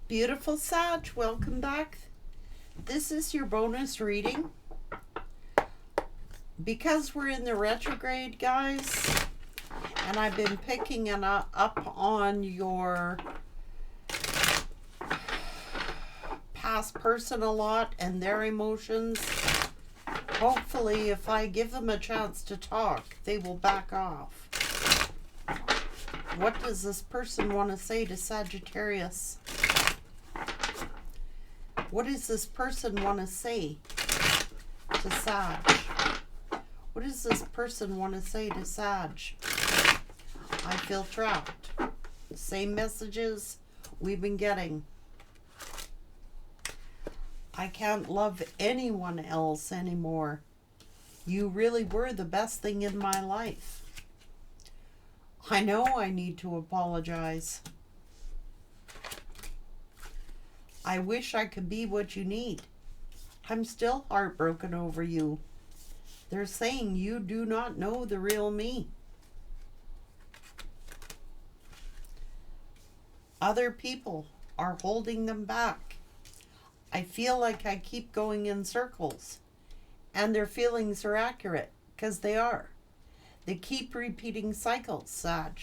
Beautiful Sag, welcome back. This is your bonus reading. Because we're in the retrograde, guys, and I've been picking up on your past person a lot and their emotions. Hopefully, if I give them a chance to talk, they will back off. What does this person want to say to Sagittarius? What does this person want to say to Sag? What does this person want to say to Sag? I feel trapped. Same messages we've been getting. I can't love anyone else anymore. You really were the best thing in my life. I know I need to apologize. I wish I could be what you need. I'm still heartbroken over you. They're saying you do not know the real me. Other people are holding them back. I feel like I keep going in circles. And their feelings are accurate, because they are. They keep repeating cycles, Sag.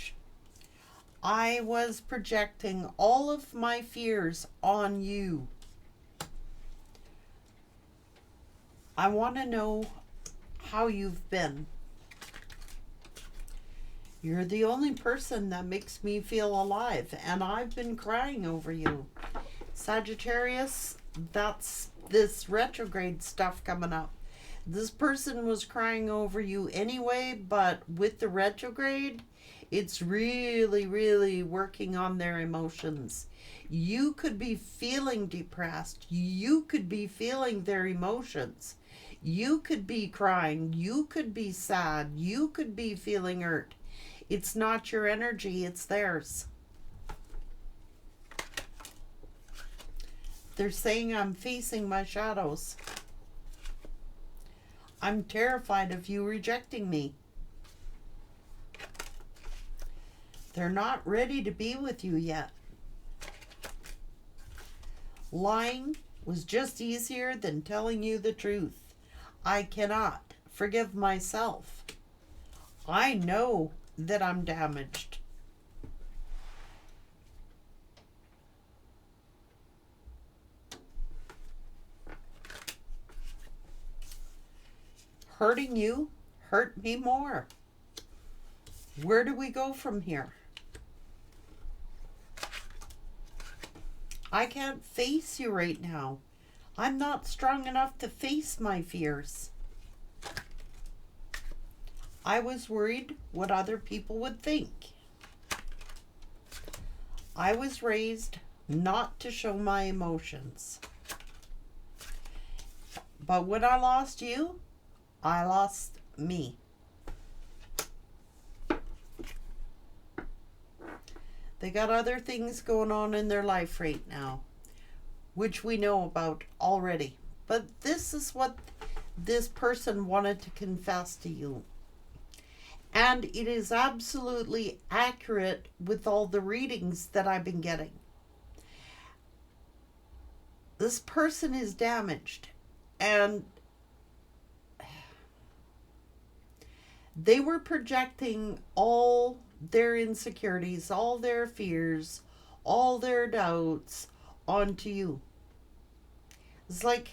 I was projecting all of my fears on you. I want to know how you've been. You're the only person that makes me feel alive, and I've been crying over you. Sagittarius, that's this retrograde stuff coming up. This person was crying over you anyway, but with the retrograde, it's really, really working on their emotions. You could be feeling depressed. You could be feeling their emotions. You could be crying. You could be sad. You could be feeling hurt. It's not your energy, it's theirs. They're saying I'm facing my shadows. I'm terrified of you rejecting me. They're not ready to be with you yet. Lying was just easier than telling you the truth. I cannot forgive myself. I know that I'm damaged. Hurting you hurt me more. Where do we go from here? I can't face you right now. I'm not strong enough to face my fears. I was worried what other people would think. I was raised not to show my emotions. But when I lost you, I lost me. They got other things going on in their life right now, which we know about already. But this is what this person wanted to confess to you. And it is absolutely accurate with all the readings that I've been getting. This person is damaged, and they were projecting all their insecurities, all their fears, all their doubts onto you. It's like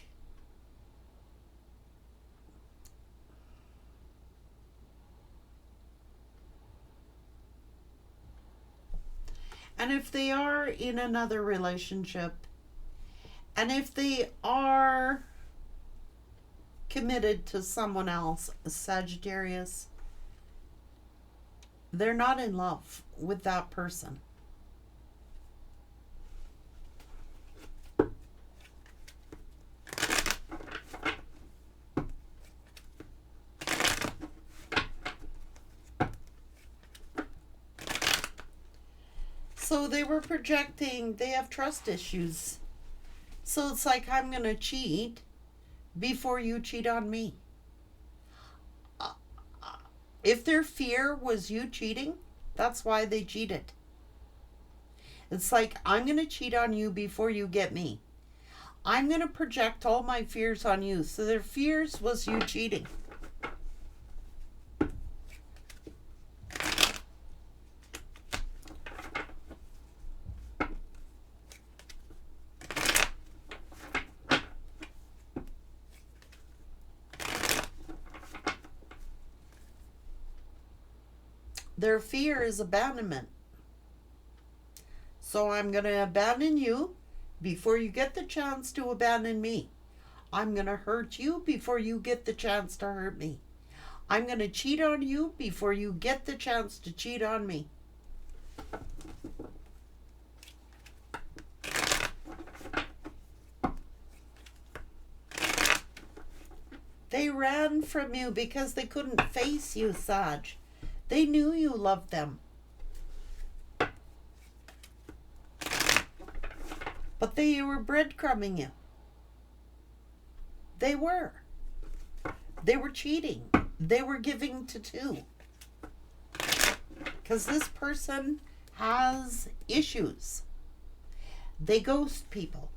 and if they are in another relationship, and if they are committed to someone else, Sagittarius, they're not in love with that person. So they were projecting, they have trust issues. So it's like, I'm going to cheat before you cheat on me. If their fear was you cheating, that's why they cheated. It's like, I'm going to cheat on you before you get me. I'm going to project all my fears on you. So their fears was you cheating. Their fear is abandonment. So I'm going to abandon you before you get the chance to abandon me. I'm going to hurt you before you get the chance to hurt me. I'm going to cheat on you before you get the chance to cheat on me. They ran from you because they couldn't face you, Sag. They knew you loved them. But they were breadcrumbing you. They were. They were cheating. They were giving to two. Because this person has issues. They ghost people.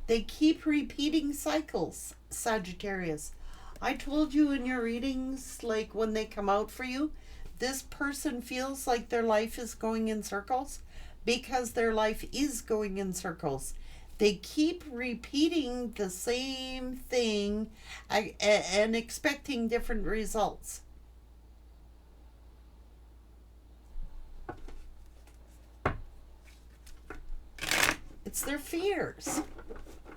They keep repeating cycles, Sagittarius. I told you in your readings, like when they come out for you, this person feels like their life is going in circles because their life is going in circles. They keep repeating the same thing and expecting different results. It's their fears.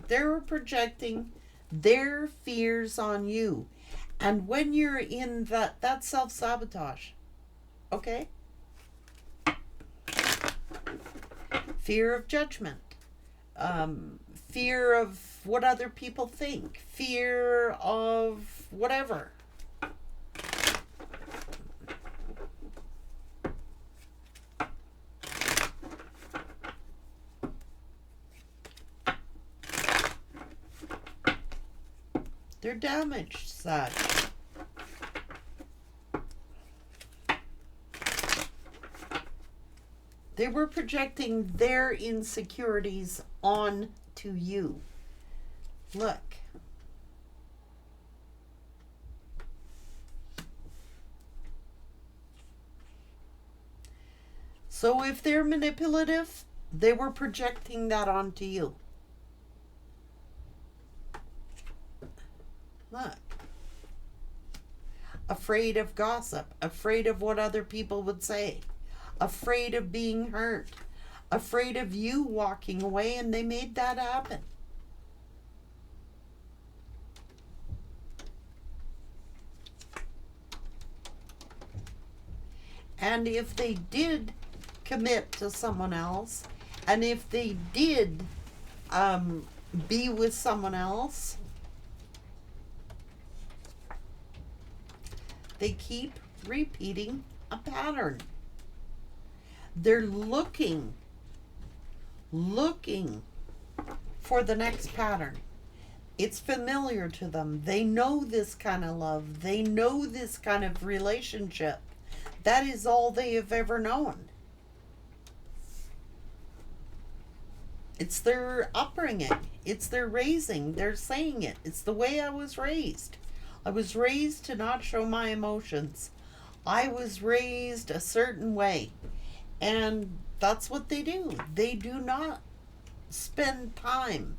They're projecting their fears on you. And when you're in that's self-sabotage. Okay? Fear of judgment. Fear of what other people think. Fear of whatever. They're damaged, Sag. They were projecting their insecurities on to you. Look. So if they're manipulative, they were projecting that onto you. Look. Afraid of gossip, afraid of what other people would say, afraid of being hurt, afraid of you walking away, and they made that happen. And if they did commit to someone else, and if they did be with someone else, they keep repeating a pattern. They're looking for the next pattern. It's familiar to them. They know this kind of love. They know this kind of relationship. That is all they have ever known. It's their upbringing. It's their raising. They're saying it. It's the way I was raised. I was raised to not show my emotions. I was raised a certain way. And that's what they do. They do not spend time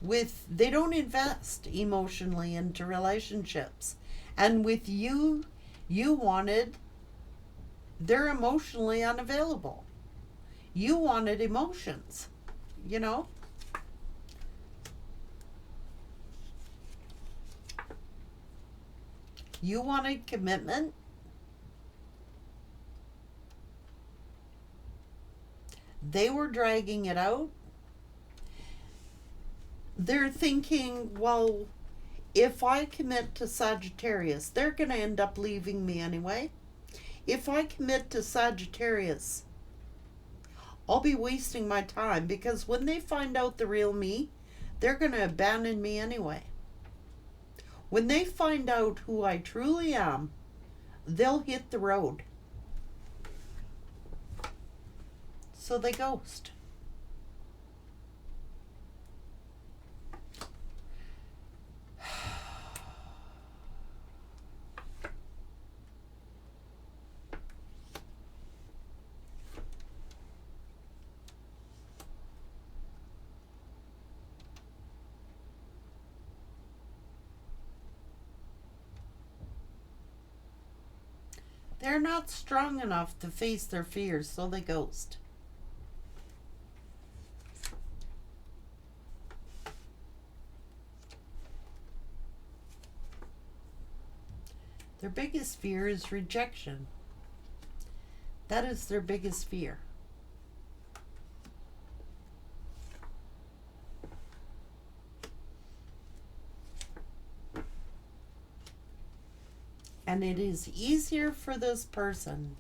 with, they don't invest emotionally into relationships. And with you, you wanted, they're emotionally unavailable. You wanted emotions, you know? You wanted commitment. They were dragging it out. They're thinking, well, if I commit to Sagittarius, they're going to end up leaving me anyway. If I commit to Sagittarius, I'll be wasting my time, because when they find out the real me, they're going to abandon me anyway. When they find out who I truly am, they'll hit the road. So they ghost. They're not strong enough to face their fears, so they ghost. Their biggest fear is rejection. That is their biggest fear. And it is easier for this person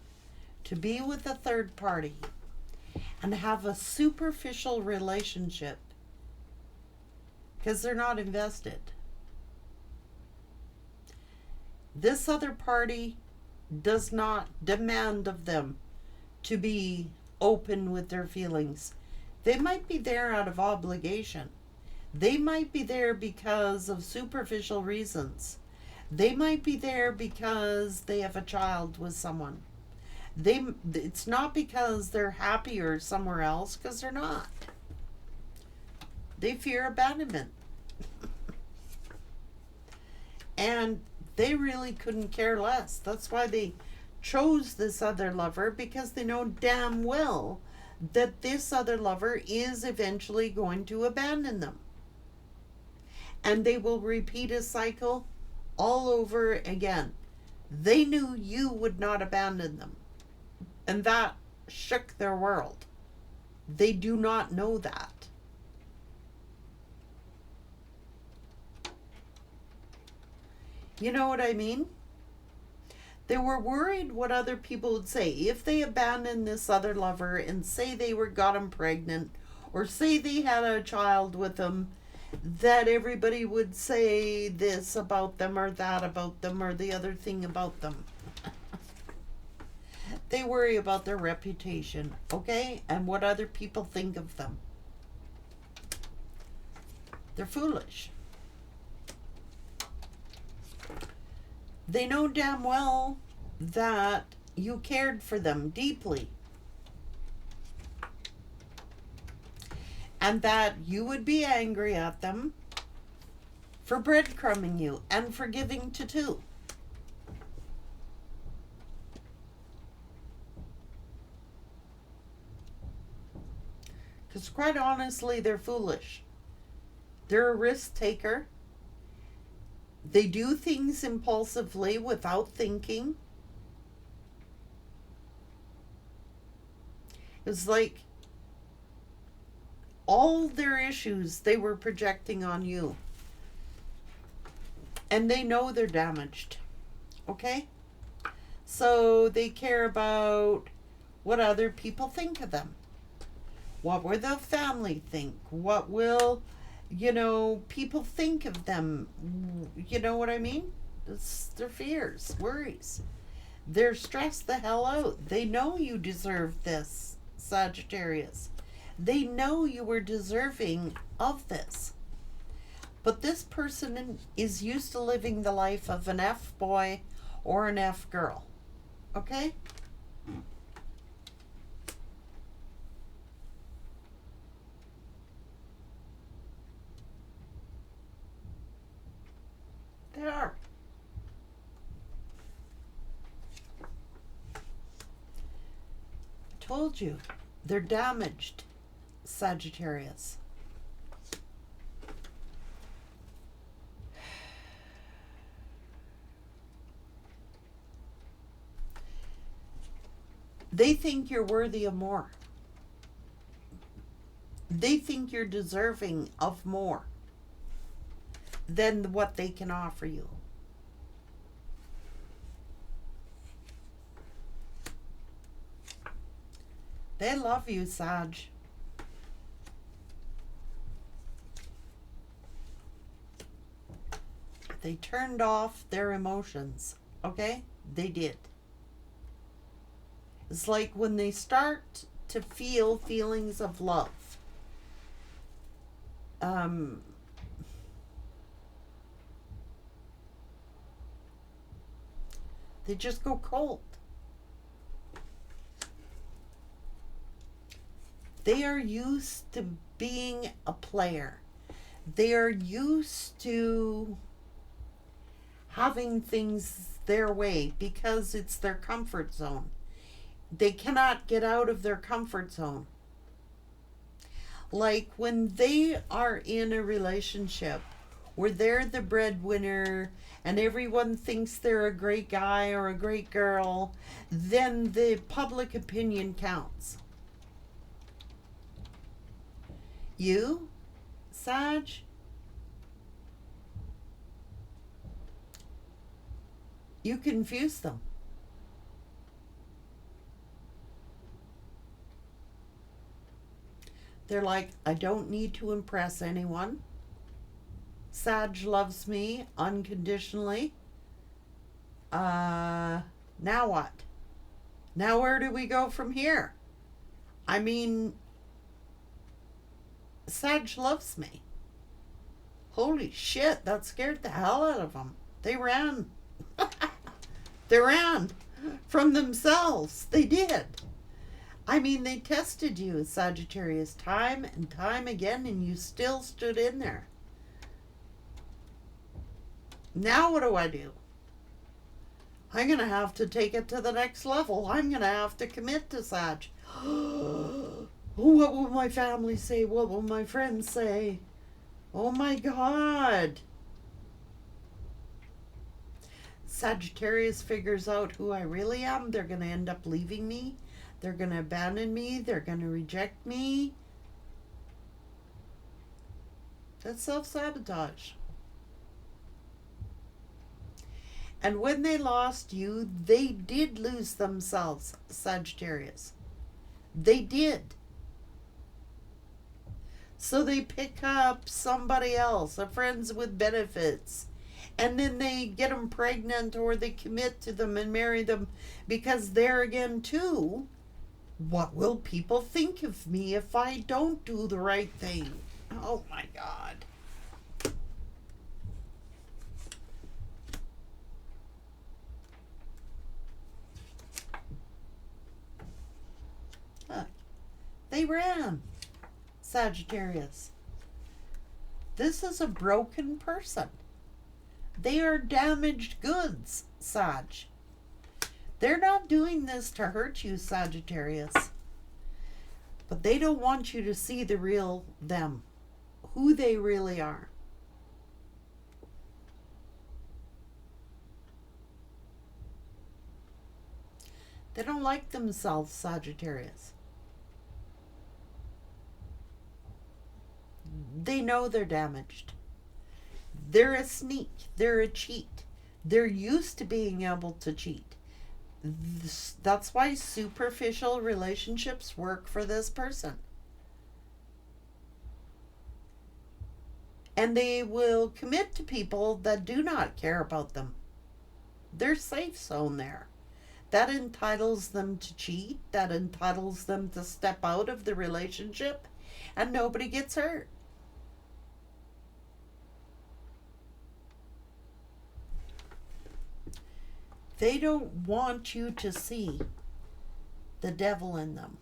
to be with a third party and have a superficial relationship because they're not invested. This other party does not demand of them to be open with their feelings. They might be there out of obligation. They might be there because of superficial reasons. They might be there because they have a child with someone. It's not because they're happier somewhere else, because they're not. They fear abandonment. And they really couldn't care less. That's why they chose this other lover, because they know damn well that this other lover is eventually going to abandon them. And they will repeat a cycle all over again. They knew you would not abandon them. And that shook their world. They do not know that. You know what I mean? They were worried what other people would say. If they abandoned this other lover and say they got him pregnant, or say they had a child with him, that everybody would say this about them or that about them or the other thing about them. They worry about their reputation, okay? And what other people think of them. They're foolish. They know damn well that you cared for them deeply. And that you would be angry at them for breadcrumbing you and for giving to two. Because quite honestly, they're foolish. They're a risk taker. They do things impulsively without thinking. It's like all their issues they were projecting on you. And they know they're damaged. Okay? So they care about what other people think of them. What will the family think? What will, people think of them? You know what I mean? It's their fears, worries. They're stressed the hell out. They know you deserve this, Sagittarius. They know you were deserving of this. But this person is used to living the life of an F boy or an F girl. Okay? They are. Told you. They're damaged, Sagittarius. They think you're worthy of more. They think you're deserving of more than what they can offer you. They love you, Sag. They turned off their emotions, okay? They did. It's like when they start to feel feelings of love. They just go cold. They are used to being a player. They are used to having things their way because it's their comfort zone. They cannot get out of their comfort zone. Like when they are in a relationship where they're the breadwinner and everyone thinks they're a great guy or a great girl, then the public opinion counts. You, Sag, you confuse them. They're like, I don't need to impress anyone. Sag loves me unconditionally. Now what? Now where do we go from here? I mean, Sag loves me. Holy shit, that scared the hell out of them. They ran. They ran from themselves. They did. I mean, they tested you, Sagittarius, time and time again, and you still stood in there. Now what do? I'm going to have to take it to the next level. I'm going to have to commit to Sag. What will my family say? What will my friends say? Oh my God. Sagittarius figures out who I really am. They're going to end up leaving me. They're going to abandon me. They're going to reject me. That's self-sabotage. And when they lost you, they did lose themselves, Sagittarius. They did. So they pick up somebody else, a friends with benefits, and then they get them pregnant or they commit to them and marry them because there again too, what will people think of me if I don't do the right thing? Oh my God. Look, they ran. Sagittarius. This is a broken person. They are damaged goods, Sag. They're not doing this to hurt you, Sagittarius. But they don't want you to see the real them, who they really are. They don't like themselves, Sagittarius. They know they're damaged. They're a sneak. They're a cheat. They're used to being able to cheat. That's why superficial relationships work for this person. And they will commit to people that do not care about them. They're safe zone there. That entitles them to cheat. That entitles them to step out of the relationship. And nobody gets hurt. They don't want you to see the devil in them.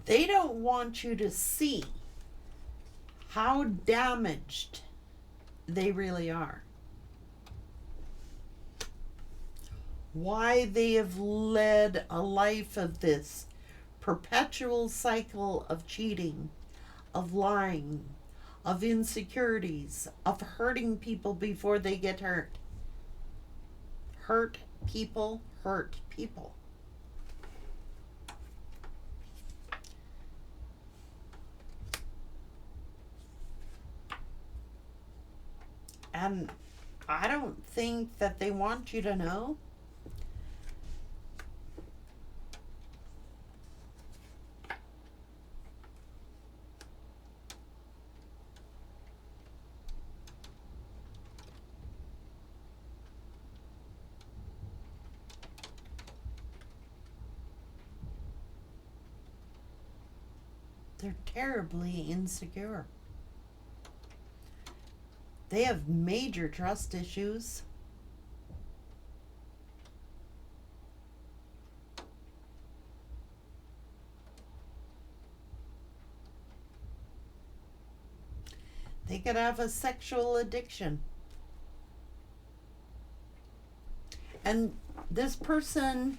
They don't want you to see how damaged they really are. Why they have led a life of this perpetual cycle of cheating, of lying, of insecurities, of hurting people before they get hurt. Hurt people, hurt people. And I don't think that they want you to know. They're terribly insecure. They have major trust issues. They could have a sexual addiction. And this person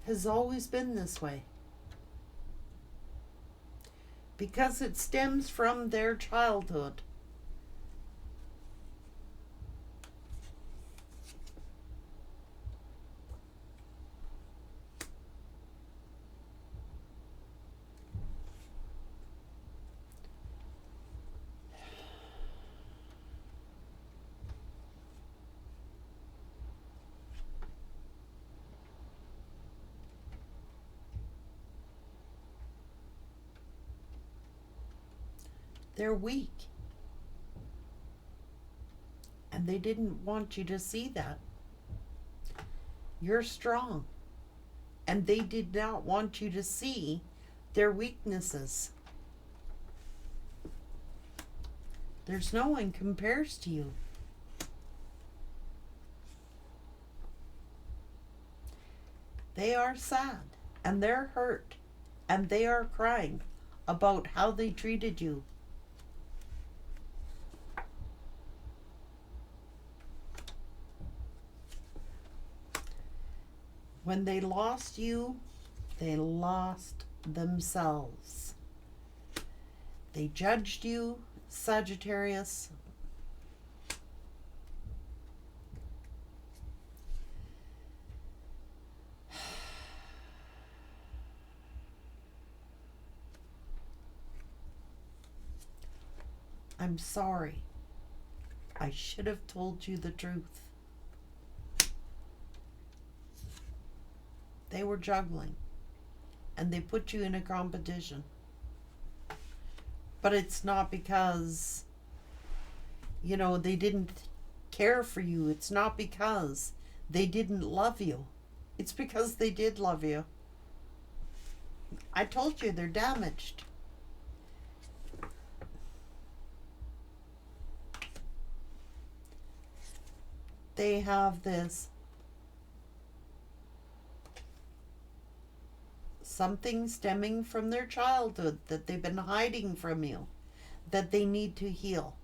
has always been this way. Because it stems from their childhood. They're weak. And they didn't want you to see that. You're strong. And they did not want you to see their weaknesses. There's no one compares to you. They are sad and they're hurt and they are crying about how they treated you. When they lost you, they lost themselves. They judged you, Sagittarius. I'm sorry. I should have told you the truth. They were juggling, and they put you in a competition. But it's not because, they didn't care for you. It's not because they didn't love you. It's because they did love you. I told you they're damaged. They have this something stemming from their childhood that they've been hiding from you, that they need to heal.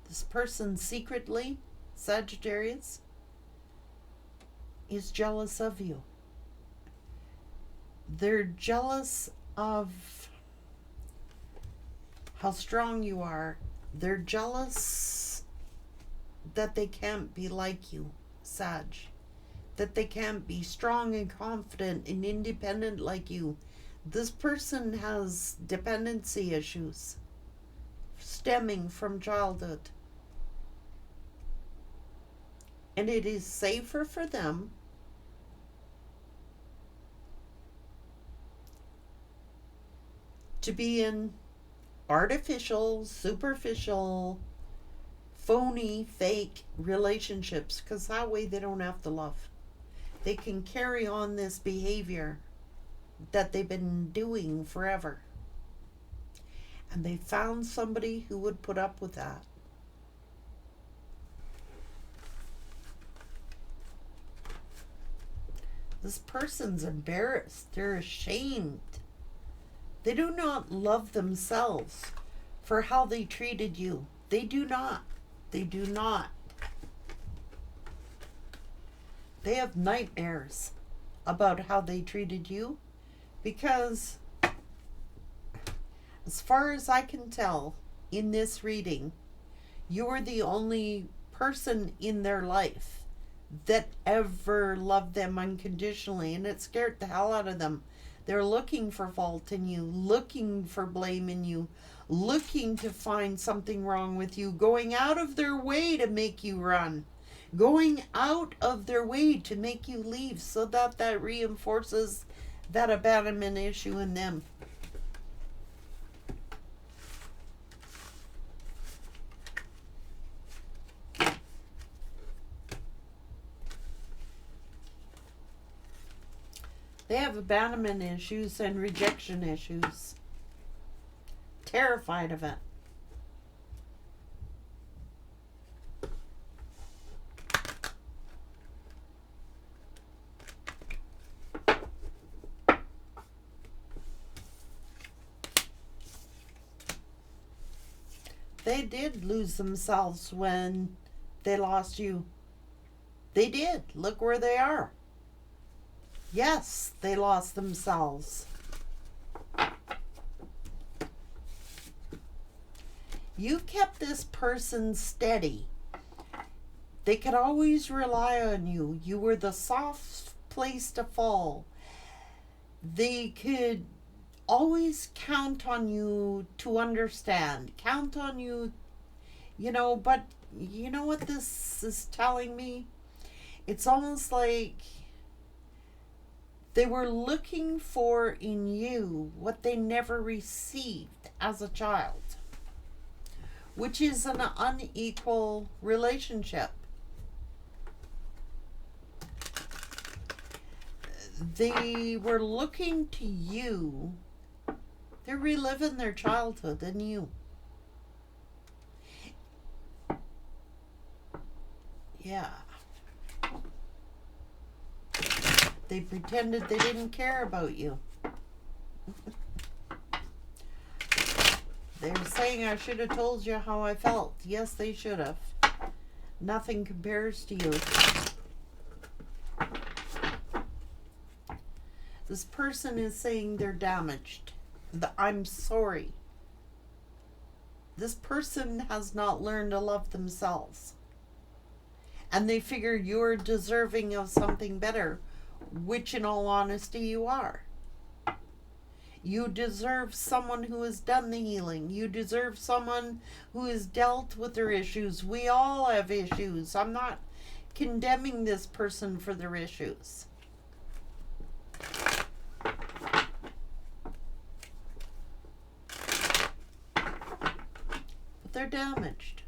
This person secretly, Sagittarius, is jealous of you. They're jealous of how strong you are. They're jealous that they can't be like you, Sag. That they can't be strong and confident and independent like you. This person has dependency issues stemming from childhood. And it is safer for them to be in artificial, superficial, phony, fake relationships, because that way they don't have to love. They can carry on this behavior that they've been doing forever. And they found somebody who would put up with that. This person's embarrassed. They're ashamed. They do not love themselves for how they treated you. They do not. They do not. They have nightmares about how they treated you because, as far as I can tell in this reading, you're the only person in their life that ever loved them unconditionally, and it scared the hell out of them. They're looking for fault in you, looking for blame in you, looking to find something wrong with you, going out of their way to make you run, going out of their way to make you leave, so that reinforces that abandonment issue in them. have abandonment issues and rejection issues. Terrified of it. They did lose themselves when they lost you. They did. Look where they are. Yes, they lost themselves. You kept this person steady. They could always rely on you. You were the soft place to fall. They could always count on you to understand. Count on you, but you know what this is telling me? It's almost like they were looking for in you what they never received as a child, which is an unequal relationship. They were looking to you. They're reliving their childhood in you. Yeah. They pretended they didn't care about you. They were saying, I should have told you how I felt. Yes, they should have. Nothing compares to you. This person is saying they're damaged. I'm sorry. This person has not learned to love themselves. And they figure you're deserving of something better, which in all honesty you are. You deserve someone who has done the healing. You deserve someone who has dealt with their issues. We all have issues. I'm not condemning this person for their issues. But they're damaged.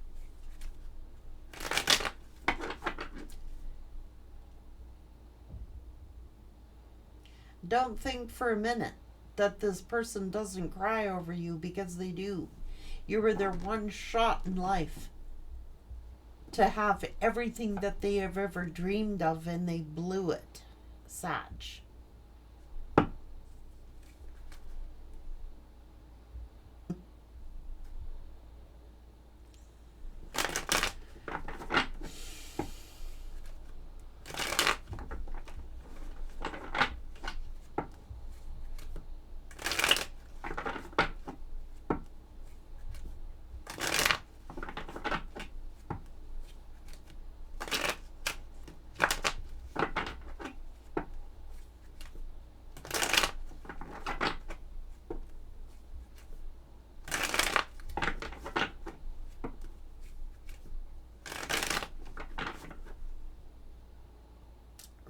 Don't think for a minute that this person doesn't cry over you, because they do. You were their one shot in life to have everything that they have ever dreamed of, and they blew it. Sag.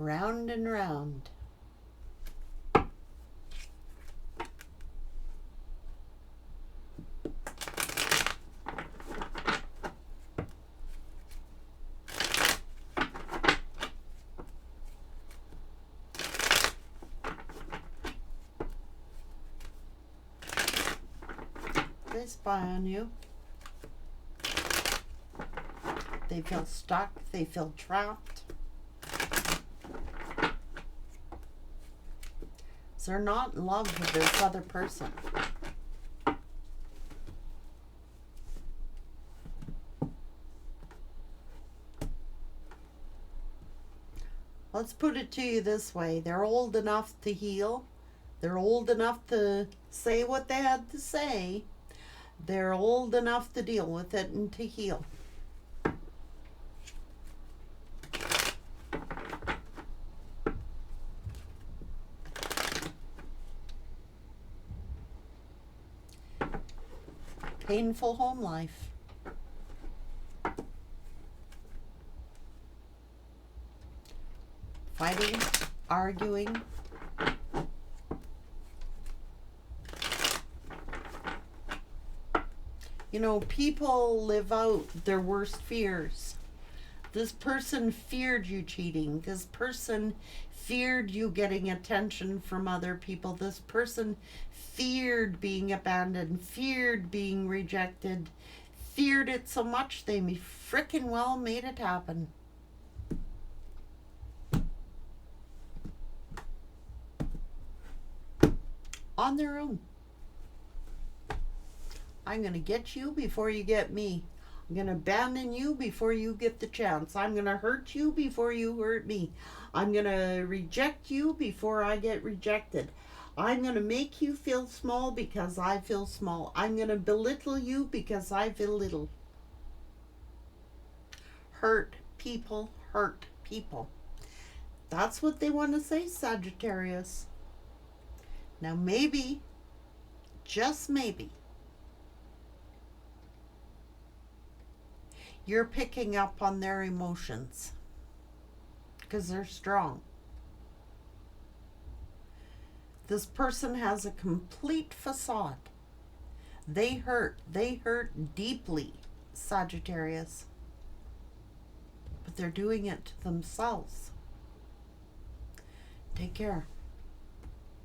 Round and round. They spy on you. They feel stuck. They feel trapped. They're not in love with this other person. Let's put it to you this way. They're old enough to heal. They're old enough to say what they had to say. They're old enough to deal with it and to heal. Painful home life. Fighting, arguing. People live out their worst fears. This person feared you cheating. This person feared you getting attention from other people. This person feared being abandoned, feared being rejected, feared it so much they frickin' well made it happen. On their own. I'm going to get you before you get me. I'm going to abandon you before you get the chance. I'm going to hurt you before you hurt me. I'm going to reject you before I get rejected. I'm going to make you feel small because I feel small. I'm going to belittle you because I feel little. Hurt people, hurt people. That's what they want to say, Sagittarius. Now maybe, just maybe, you're picking up on their emotions because they're strong. This person has a complete facade. They hurt deeply, Sagittarius. But they're doing it to themselves. Take care.